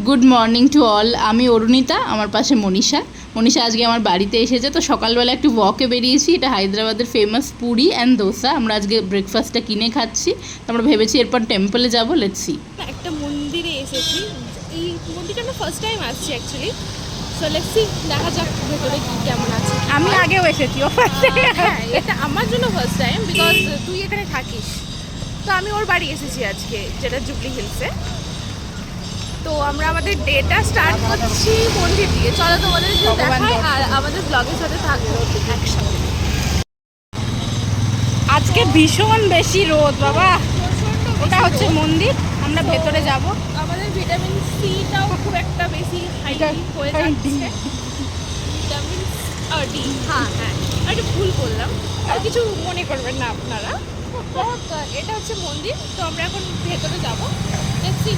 Good morning to all. আমি অরুণিতা, আমার পাশে মনীষা। মনীষা আজকে আমার বাড়িতে এসেছে, তো সকালবেলা একটু ওয়াকে বেরিয়েছি। এটা হায়দ্রাবাদের ফেমাস পুরি অ্যান্ড দোসা। আমরা আজকে ব্রেকফাস্টটা কিনে খাচ্ছি। আমরা ভেবেছি এরপর টেম্পলে যাবো, লেটস সি। একটা মন্দিরে এসেছি। এই মন্দিরটা আমরা ফার্স্ট টাইম আসছি অ্যাকচুয়ালি। সো লেটস সি, দেখা যাক ভেতরে কি কেমন আছে। আমি আগেও এসেছি, ও হ্যাঁ, এটা আমার জন্য ফার্স্ট টাইম, বিকজ তুই এখানে থাকিস। তো আমি ওর বাড়ি এসেছি আজকে, যেটা জুবলি হিলসে। তো আমরা আমাদের ডেটা স্টার্ট করছি মন্দির দিয়ে। চলো তোমাদের দেখাই আর আমাদের ব্লগের সাথে থাকবো একসাথে। আজকে ভীষণ বেশি রোদ বাবা। ওটা হচ্ছে মন্দির, আমরা ভেতরে যাব। আমাদের ভিটামিন সিটাও খুব একটা বেশি হাই হয়ে যাচ্ছে। ভিটামিন ডি, হ্যাঁ হ্যাঁ, একটা ভুল করলাম, আর কিছু মনে করবেন না আপনারা। এটা হচ্ছে মন্দির, তো আমরা এখন ভেতরে যাব। দেখছি।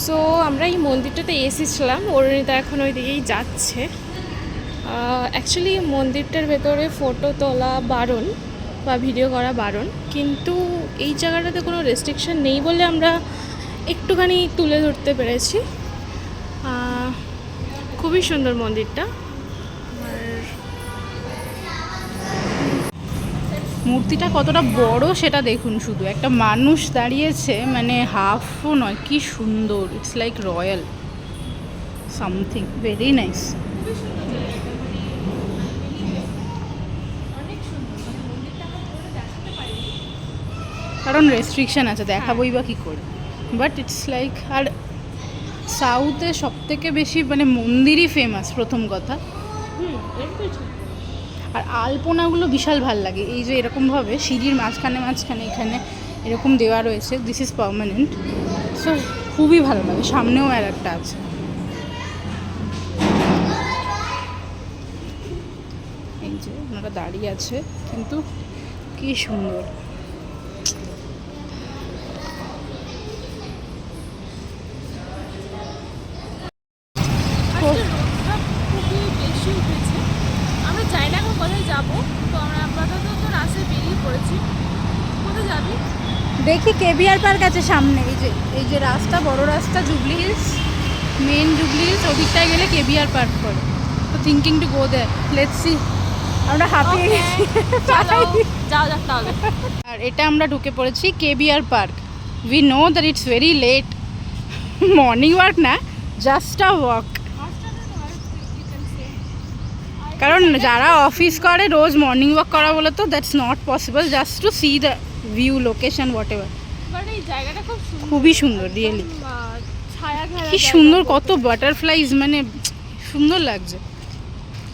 সো আমরা এই মন্দিরটাতে এসেছিলাম, অরুণিতা এখন ওই দিকেই যাচ্ছে। অ্যাকচুয়ালি মন্দিরটার ভেতরে ফটো তোলা বারণ বা ভিডিও করা বারণ, কিন্তু এই জায়গাটাতে কোনো রেস্ট্রিকশন নেই বলে আমরা একটুখানি তুলে ধরতে পেরেছি। খুবই সুন্দর মন্দিরটা। মূর্তিটা কতটা বড় সেটা দেখুন, শুধু একটা মানুষ দাঁড়িয়েছে, মানে হাফও নয়। কি সুন্দর, it's like royal something, very nice. কারণ রেস্ট্রিকশন আছে, দেখাবই বা কী করে। বাট ইটস লাইক, আর সাউথে সব থেকে বেশি মানে মন্দিরই ফেমাস, প্রথম কথা। আর আলপনাগুলো বিশাল ভাল লাগে, এই যে এরকমভাবে সিঁড়ির মাঝখানে মাঝখানে এখানে এরকম দেওয়া রয়েছে, দিস ইজ পার্মানেন্ট। সো খুবই ভালো লাগে। সামনেও আর একটা আছে, এই যে ওনারা দাঁড়িয়ে আছে, কিন্তু কি সুন্দর। খুবই বেশি উঠেছে, আমরা যাই না এখন কোথায় যাবো। তো আমরা আপাতত তো রাস্তায় বেরিয়ে পড়েছি। কোথায় যাবি? দেখি কেবিআর পার্ক আছে সামনে, এই যে রাস্তা, বড় রাস্তা, Jubilee Hills, main Jubilee Hills, ওদিকটায় গেলে কেবিআর পার্ক পড়ে। তো thinking to go there, let's see. আমরা হাঁপিয়ে গেছি, যাও যাক তাহলে। আর এটা আমরা ঢুকে পড়েছি KBR park. We know that it's very late, morning walk না, জাস্ট আ ওয়াক। কারণ যারা অফিস করে রোজ মর্নিং ওয়াক করা বলে তো that's not possible, just to see the view, location, whatever. But এই জায়গাটা খুব সুন্দর, খুবই সুন্দর, রিয়েলি। ছায়া ঘেরা, কি সুন্দর, কত বাটারফ্লাইজ, মানে সুন্দর লাগছে,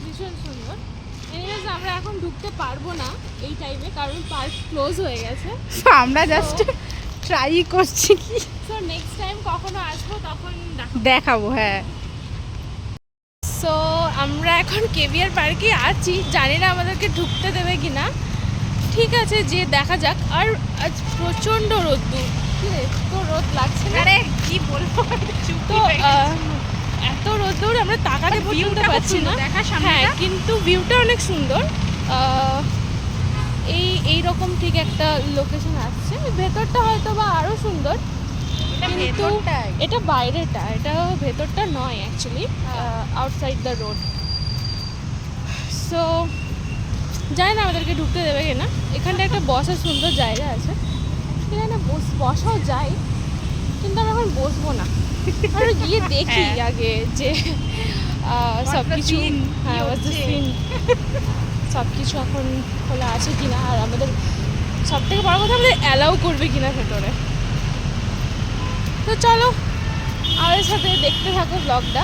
ভীষণ সুন্দর। এনিওয়েজ আমরা এখন ঢুকতে পারবো না এই টাইমে, কারণ পার্ক ক্লোজ হয়ে গেছে। আমরা জাস্ট ট্রাই করছি কি। সো নেক্সট টাইম কখনো আসবো তখন দেখাবো, হ্যাঁ। সো আমরা এখন কেবিআর পার্কে আছি, জানি না আমাদেরকে ঢুকতে দেবে কিনা। ঠিক আছে, যে দেখা যাক। আর আজ প্রচণ্ড রোদ্দুর, তো রোদ লাগছে না। আরে কি বলবো, তো এত রোদ্দুর আমরা তাকাতে পর্যন্ত পাচ্ছি না। হ্যাঁ, কিন্তু ভিউটা অনেক সুন্দর। এইরকম ঠিক একটা লোকেশন আসছে। ভেতরটা হয়তো বা আরও সুন্দর, কিন্তু এটা বাইরেটা, এটা ভেতরটা নয় actually, outside the road. So জানি না আমাদেরকে ঢুকতে দেবে কিনা। এখানটা একটা বসার সুন্দর জায়গা আছে, এখানে বসাও যায়, কিন্তু আমরা এখন বসবো না, আমরা গিয়ে দেখি আগে যে সব কিছু, হ্যাঁ সব কিছু এখন খোলা আছে কিনা, আর আমাদের সব থেকে বড় কথা আমাদের অ্যালাউ করবে কিনা ভেতরে। তো চলো আমাদের সাথে দেখতে থাকো ব্লগটা।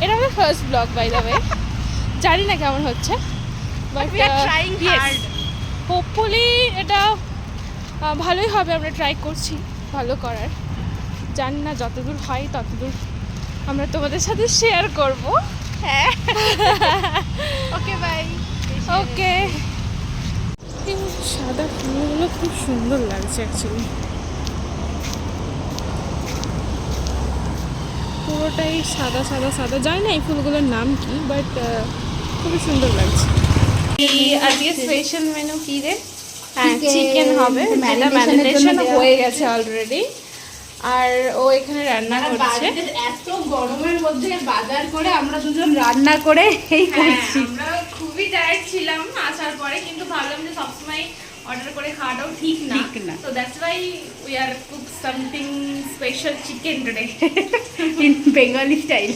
এটা আমাদের first blog by the way, জানি না কেমন হচ্ছে, বাট হোপফুলি এটা ভালোই হবে। আমরা ট্রাই করছি ভালো করার, জানি না যতদূর হয় ততদূর আমরা তোমাদের সাথে শেয়ার করব। হ্যাঁ, ওকে বাই। ওকে। সাদা ফুলগুলো খুব সুন্দর লাগছে অ্যাকচুয়ালি, পুরোটাই সাদা সাদা সাদা। জানি না এই ফুলগুলোর নাম কি, বাট খুবই সুন্দর লাগছে। আজকে স্পেশাল মেনু কি রে? হ্যাঁ, চিকেন হবে, যেটা ম্যারিনেশন হয়ে গেছে অলরেডি। আর ও এখানে রান্না করছে। বাড়িতে এত গরমের মধ্যে বাজার করে আমরা দুজন রান্না করে এই করছি। আমরা খুবই টায়ার্ড ছিলাম আসার পরে, কিন্তু ভাবলাম যে সবসময় অর্ডার করে খাওয়াটাও ঠিক না, তো that's why we are cook something special chicken today in Bengali style.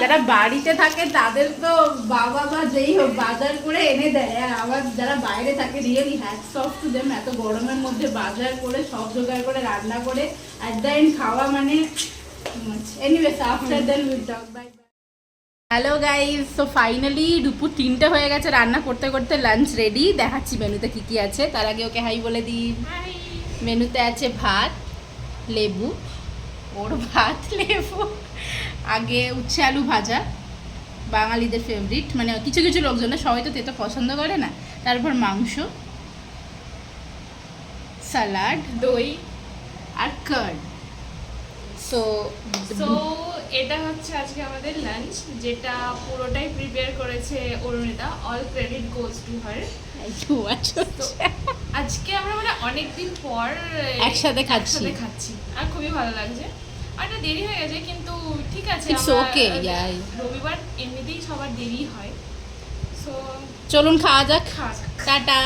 যারা বাড়িতে থাকে তাদের তো বাবা বা যেই হোক বাজার করে এনে দেয়, আর আবার যারা বাইরে থাকে really hats off to them. এত গরমের মধ্যে বাজার করে সব জোগাড় করে রান্না করে অ্যাট দ্য এন্ড খাওয়া মানে anyways after then will talk bye. Hello guys, তো ফাইনালি দুপুর 3টে হয়ে গেছে, রান্না করতে করতে লাঞ্চ রেডি। দেখাচ্ছি মেনুতে কি কি আছে। তার আগে ওকে হাই বলে দিই। মেনুতে আছে ভাত, লেবু, ওর ভাত লেবু, আগে উচ্ছে আলু ভাজা, বাঙালিদের ফেভারিট, মানে কিছু কিছু লোকজনের, সবাই তো তেতো পছন্দ করে না। তারপর মাংস, স্যালাড, দই আর কার্ড। সো সো এটা হচ্ছে আজকে আমাদের লাঞ্চ, যেটা পুরোটাই প্রিপেয়ার করেছে Arunita. All credit goes to her. তো আজকে আমরা মানে অনেকদিন পর একসাথে খাচ্ছি। আর খুবই ভালো লাগছে। আর এটা দেরি হয়ে গেছে, কিন্তু ঠিক আছে, It's okay, yeah. রবিবার এমনিতেই সবার দেরি হয়। সো চলুন খাওয়া যাক। খাওয়া যাক। টাটা।